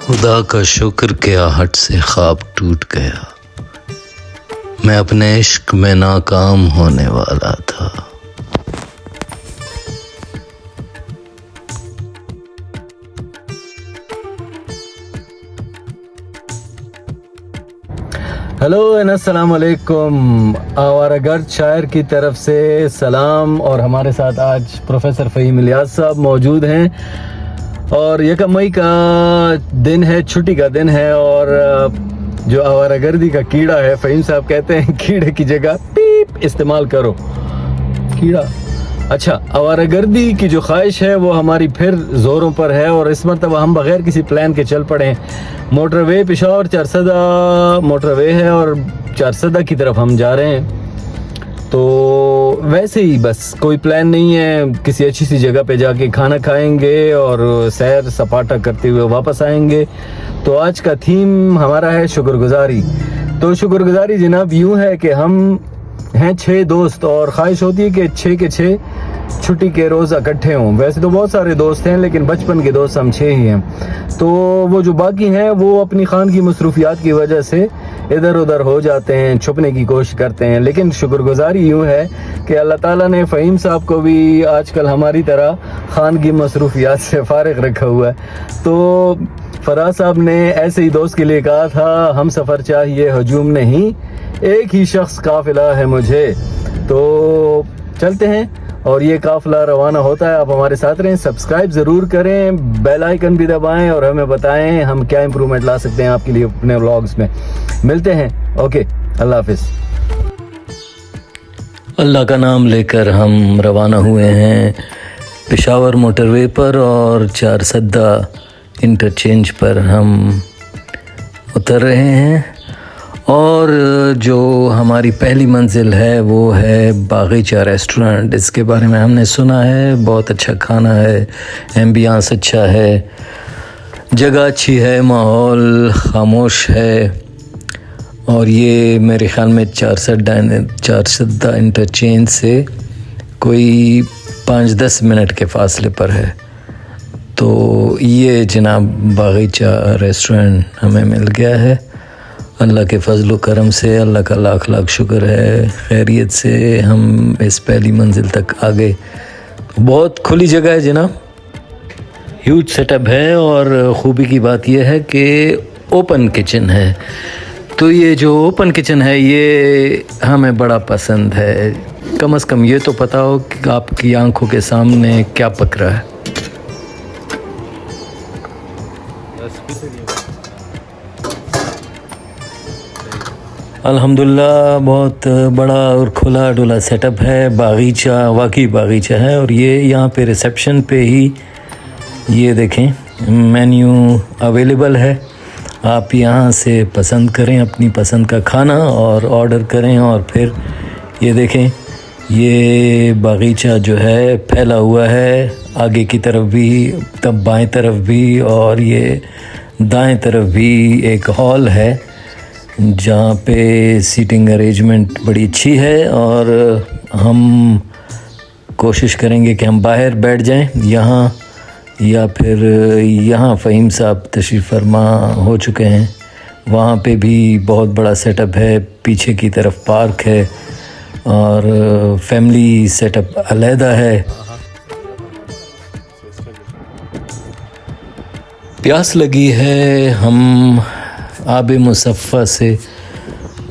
خدا کا شکر کہ آہٹ سے خواب ٹوٹ گیا، میں اپنے عشق میں ناکام ہونے والا تھا۔ ہیلو السلام علیکم، آوارہ گرد شاعر کی طرف سے سلام۔ اور ہمارے ساتھ آج پروفیسر فہیم الیاس صاحب موجود ہیں، اور یکم مئی کا دن ہے، چھٹی کا دن ہے، اور جو آوارہ گردی کا کیڑا ہے، فہیم صاحب کہتے ہیں کیڑے کی جگہ پیپ استعمال کرو۔ کیڑا اچھا، آوارہ گردی کی جو خواہش ہے وہ ہماری پھر زوروں پر ہے، اور اس مرتبہ ہم بغیر کسی پلان کے چل پڑے ہیں۔ موٹر وے پشاور چارسدہ موٹر وے ہے، اور چارسدہ کی طرف ہم جا رہے ہیں۔ تو ویسے ہی بس کوئی پلان نہیں ہے، کسی اچھی سی جگہ پہ جا کے کھانا کھائیں گے اور سیر سپاٹا کرتے ہوئے واپس آئیں گے۔ تو آج کا تھیم ہمارا ہے شکر گزاری۔ تو شکر گزاری جناب یوں ہے کہ ہم ہیں 6 دوست، اور خواہش ہوتی ہے کہ 6 کے 6 چھٹی کے روز اکٹھے ہوں۔ ویسے تو بہت سارے دوست ہیں، لیکن بچپن کے دوست ہم 6 ہی ہیں۔ تو وہ جو باقی ہیں وہ اپنی خانگی مصروفیات کی وجہ سے ادھر ادھر ہو جاتے ہیں، چھپنے کی کوشش کرتے ہیں۔ لیکن شکر گزاری یوں ہے کہ اللہ تعالیٰ نے فہیم صاحب کو بھی آج کل ہماری طرح خانگی مصروفیات سے فارغ رکھا ہوا ہے۔ تو فراز صاحب نے ایسے ہی دوست کے لیے کہا تھا، ہم سفر چاہیے ہجوم نہیں، ایک ہی شخص قافلہ ہے مجھے۔ تو چلتے ہیں، اور یہ قافلہ روانہ ہوتا ہے۔ آپ ہمارے ساتھ رہیں، سبسکرائب ضرور کریں، بیل آئیکن بھی دبائیں، اور ہمیں بتائیں ہم کیا امپرومنٹ لا سکتے ہیں آپ کے لیے اپنے ولاگز میں۔ ملتے ہیں، اوکے، اللہ حافظ۔ اللہ کا نام لے کر ہم روانہ ہوئے ہیں پشاور موٹر وے پر، اور چارسدہ انٹرچینج پر ہم اتر رہے ہیں۔ اور جو ہماری پہلی منزل ہے وہ ہے باغیچہ ریسٹورنٹ۔ اس کے بارے میں ہم نے سنا ہے، بہت اچھا کھانا ہے، ایمبیانس اچھا ہے، جگہ اچھی ہے، ماحول خاموش ہے، اور یہ میرے خیال میں چارسدہ انٹرچینج سے کوئی 5-10 منٹ کے فاصلے پر ہے۔ تو یہ جناب باغیچہ ریسٹورنٹ ہمیں مل گیا ہے۔ اللہ کے فضل و کرم سے، اللہ کا لاکھ لاکھ شکر ہے، خیریت سے ہم اس پہلی منزل تک آ گئے۔ بہت کھلی جگہ ہے جناب، ہیوج سیٹ اپ ہے، اور خوبی کی بات یہ ہے کہ اوپن کچن ہے۔ تو یہ جو اوپن کچن ہے یہ ہمیں بڑا پسند ہے۔ کم از کم یہ تو پتہ ہو کہ آپ کی آنکھوں کے سامنے کیا پک رہا ہے۔ الحمدللہ بہت بڑا اور کھلا ڈولا سیٹ اپ ہے، باغیچہ واقعی باغیچہ ہے۔ اور یہ یہاں پہ ریسیپشن پہ ہی یہ دیکھیں مینیو اویلیبل ہے، آپ یہاں سے پسند کریں اپنی پسند کا کھانا اور آرڈر کریں۔ اور پھر یہ دیکھیں یہ باغیچہ جو ہے پھیلا ہوا ہے، آگے کی طرف بھی، تب بائیں طرف بھی، اور یہ دائیں طرف بھی ایک ہال ہے جہاں پہ سیٹنگ ارینجمنٹ بڑی اچھی ہے۔ اور ہم کوشش کریں گے کہ ہم باہر بیٹھ جائیں یہاں، یا پھر یہاں فہیم صاحب تشریف فرما ہو چکے ہیں، وہاں پہ بھی بہت بڑا سیٹ اپ ہے، پیچھے کی طرف پارک ہے، اور فیملی سیٹ اپ علیحدہ ہے۔ پیاس لگی ہے، ہم آب مصفہ سے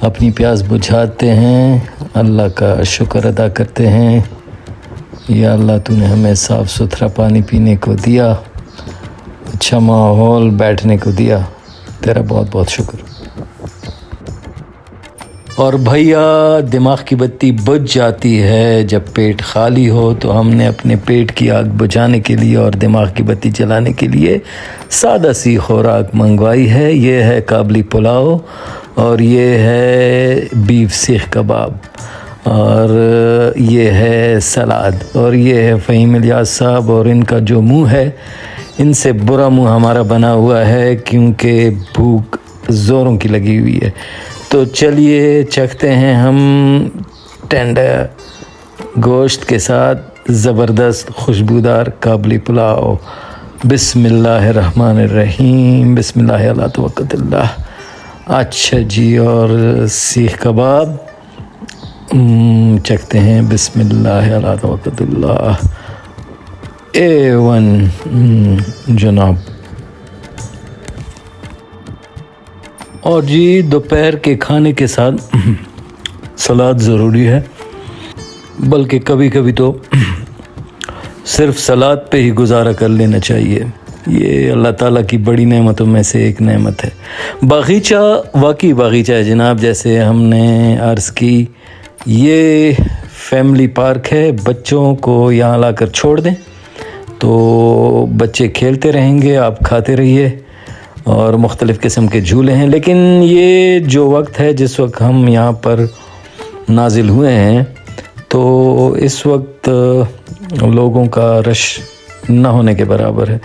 اپنی پیاس بجھاتے ہیں، اللہ کا شکر ادا کرتے ہیں۔ یا اللہ تو نے ہمیں صاف ستھرا پانی پینے کو دیا، اچھا ماحول بیٹھنے کو دیا، تیرا بہت بہت شکر۔ اور بھیا دماغ کی بتی بجھ جاتی ہے جب پیٹ خالی ہو، تو ہم نے اپنے پیٹ کی آگ بجھانے کے لیے اور دماغ کی بتی جلانے کے لیے سادہ سی خوراک منگوائی ہے۔ یہ ہے کابلی پلاؤ، اور یہ ہے بیف سیخ کباب، اور یہ ہے سلاد، اور یہ ہے فہیم الیاس صاحب، اور ان کا جو منہ ہے، ان سے برا منہ ہمارا بنا ہوا ہے کیونکہ بھوک زوروں کی لگی ہوئی ہے۔ تو چلیے چکھتے ہیں ہم ٹینڈر گوشت کے ساتھ زبردست خوشبودار کابلی پلاؤ۔ بسم اللہ الرحمن الرحیم، بسم اللہ علی توکل اللہ۔ اچھا جی، اور سیخ کباب چکھتے ہیں، بسم اللہ علی توکل اللہ، A1 جناب۔ اور جی دوپہر کے کھانے کے ساتھ سلاد ضروری ہے، بلکہ کبھی کبھی تو صرف سلاد پہ ہی گزارا کر لینا چاہیے۔ یہ اللہ تعالیٰ کی بڑی نعمتوں میں سے ایک نعمت ہے۔ باغیچہ واقعی باغیچہ ہے جناب، جیسے ہم نے عرض کی، یہ فیملی پارک ہے۔ بچوں کو یہاں لا کر چھوڑ دیں تو بچے کھیلتے رہیں گے، آپ کھاتے رہیے، اور مختلف قسم کے جھولے ہیں۔ لیکن یہ جو وقت ہے جس وقت ہم یہاں پر نازل ہوئے ہیں، تو اس وقت لوگوں کا رش نہ ہونے کے برابر ہے۔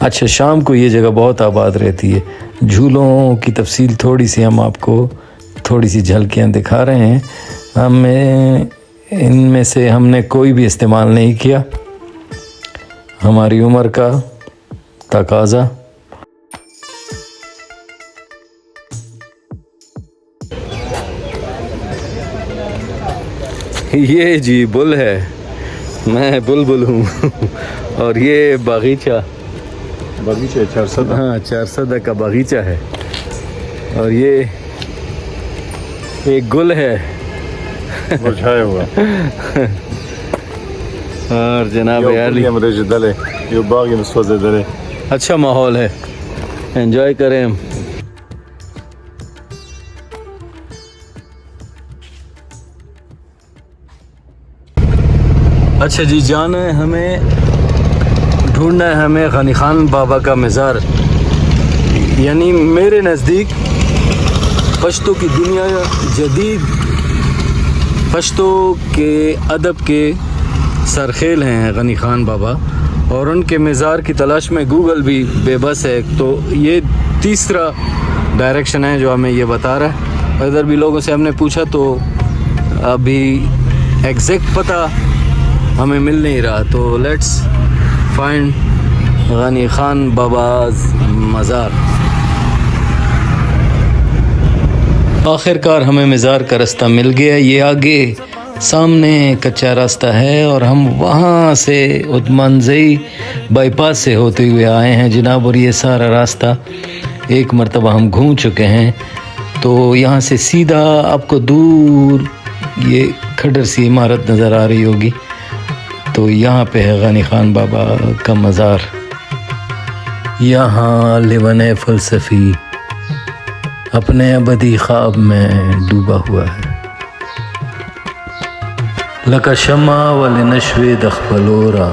اچھا، شام کو یہ جگہ بہت آباد رہتی ہے۔ جھولوں کی تفصیل تھوڑی سی ہم آپ کو تھوڑی سی جھلکیاں دکھا رہے ہیں۔ ان میں سے ہم نے کوئی بھی استعمال نہیں کیا، ہماری عمر کا تقاضا۔ یہ جی بل ہے، میں بلبل ہوں اور یہ باغیچہ 400 ہاں 400 کا باغیچہ ہے، اور یہ ایک گل ہے مرجھایا ہوا، اور جناب عالی یہ باغ مسوزے، اچھا ماحول ہے، انجوائے کریں ہم۔ اچھا جی، جانا ہے ہمیں، ڈھونڈنا ہے ہمیں غنی خان بابا کا مزار۔ یعنی میرے نزدیک پشتو کی دنیا جدید پشتو کے ادب کے سرخیل ہیں غنی خان بابا، اور ان کے مزار کی تلاش میں گوگل بھی بے بس ہے۔ تو یہ تیسرا ڈائریکشن ہے جو ہمیں یہ بتا رہا ہے۔ ادھر بھی لوگوں سے ہم نے پوچھا تو ابھی ایگزیکٹ پتہ ہمیں مل نہیں رہا، تو لیٹس فائنڈ غنی خان باباز مزار۔ آخر کار ہمیں مزار کا راستہ مل گیا۔ یہ آگے سامنے کچا راستہ ہے، اور ہم وہاں سے عثمانزئی بائی پاس سے ہوتے ہوئے آئے ہیں جناب، اور یہ سارا راستہ ایک مرتبہ ہم گھوم چکے ہیں۔ تو یہاں سے سیدھا آپ کو دور یہ کھڈر سی عمارت نظر آ رہی ہوگی، تو یہاں پہ ہے غنی خان بابا کا مزار۔ یہاں لیون فلسفی اپنے ابدی خواب میں ڈوبا ہوا ہے۔ لکا شمع ولنشوی دخبلورا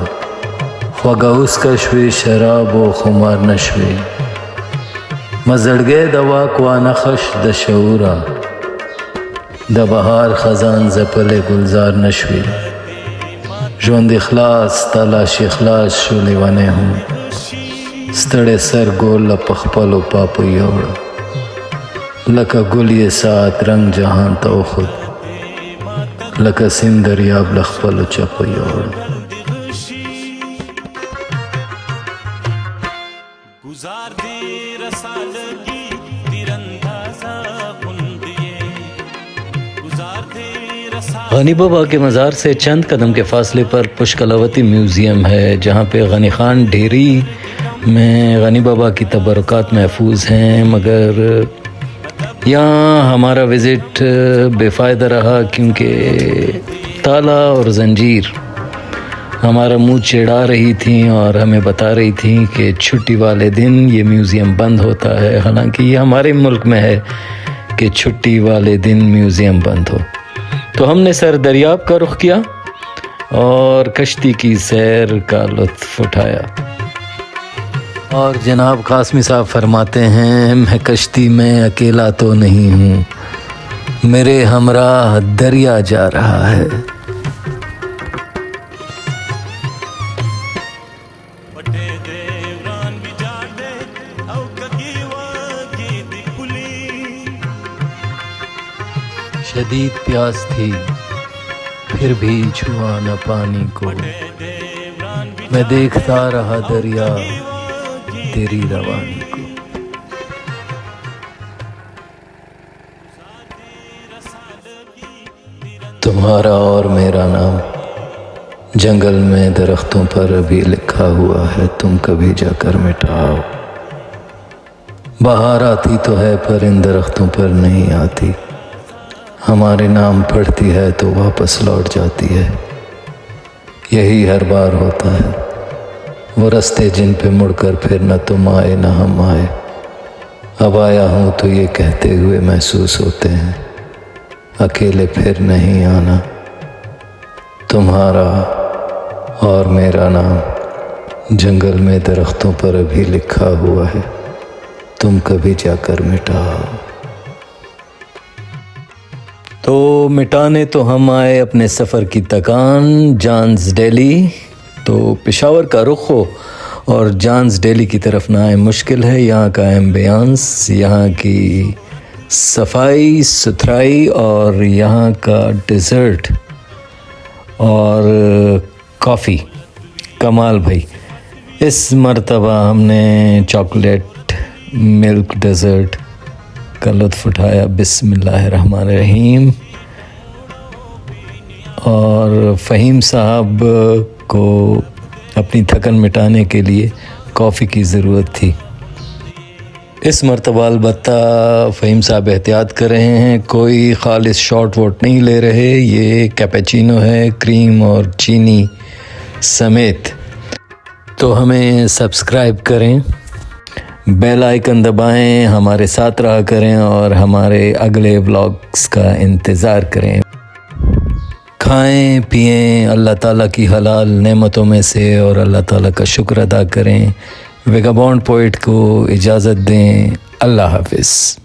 خوگا اس کشوی شراب و خمار نشوی مزدگے دوا کو نخش دشورا د بهار خزان زپل گلزار نشوی ژوند اخلاص تلاش اخلاص شو لیوانه هم ستړی سر ګول په خپلو پاپو یوړ لکه ګل یې ساعت رنگ جهان ته وخود لکه سیند دریاب له خپلو چپو یوړ. غنی بابا کے مزار سے چند قدم کے فاصلے پر پشکلاوتی میوزیم ہے، جہاں پہ غنی خان ڈھیری میں غنی بابا کی تبرکات محفوظ ہیں، مگر یہاں ہمارا وزٹ بے فائدہ رہا کیونکہ تالا اور زنجیر ہمارا منہ چڑھا رہی تھیں اور ہمیں بتا رہی تھیں کہ چھٹی والے دن یہ میوزیم بند ہوتا ہے، حالانکہ یہ ہمارے ملک میں ہے کہ چھٹی والے دن میوزیم بند ہو. تو ہم نے سر دریاب کا رخ کیا اور کشتی کی سیر کا لطف اٹھایا. اور جناب قاسمی صاحب فرماتے ہیں میں کشتی میں اکیلا تو نہیں ہوں، میرے ہمراہ دریا جا رہا ہے. شدید پیاس تھی پھر بھی چھوا نہ پانی کو، میں دیکھتا رہا دریا تیری روانی کو. تمہارا اور میرا نام جنگل میں درختوں پر ابھی لکھا ہوا ہے، تم کبھی جا کر مٹاؤ. بہار آتی تو ہے پر ان درختوں پر نہیں آتی، ہمارے نام پڑھتی ہے تو واپس لوٹ جاتی ہے. یہی ہر بار ہوتا ہے، وہ رستے جن پہ مڑ کر پھر نہ تم آئے نہ ہم آئے. اب آیا ہوں تو یہ کہتے ہوئے محسوس ہوتے ہیں اکیلے پھر نہیں آنا. تمہارا اور میرا نام جنگل میں درختوں پر ابھی لکھا ہوا ہے، تم کبھی جا کر مٹاؤ. تو مٹانے تو ہم آئے اپنے سفر کی تکان جانز ڈیلی. تو پشاور کا رخ ہو اور جانز ڈیلی کی طرف نہ آئے مشکل ہے. یہاں کا ایمبیانس، یہاں کی صفائی ستھرائی اور یہاں کا ڈیزرٹ اور کافی کمال بھائی. اس مرتبہ ہم نے چاکلیٹ ملک ڈیزرٹ کا لطف اٹھایا. بسم اللہ الرحمن الرحیم. اور فہیم صاحب کو اپنی تھکن مٹانے کے لیے کافی کی ضرورت تھی. اس مرتبہ البتہ فہیم صاحب احتیاط کر رہے ہیں، کوئی خالص شارٹ ووٹ نہیں لے رہے. یہ کیپیچینو ہے کریم اور چینی سمیت. تو ہمیں سبسکرائب کریں، بیل آئیکن دبائیں، ہمارے ساتھ رہا کریں اور ہمارے اگلے ولاگز کا انتظار کریں. کھائیں پئیں اللہ تعالیٰ کی حلال نعمتوں میں سے اور اللہ تعالیٰ کا شکر ادا کریں. ویگابونڈ پوئٹ کو اجازت دیں. اللہ حافظ.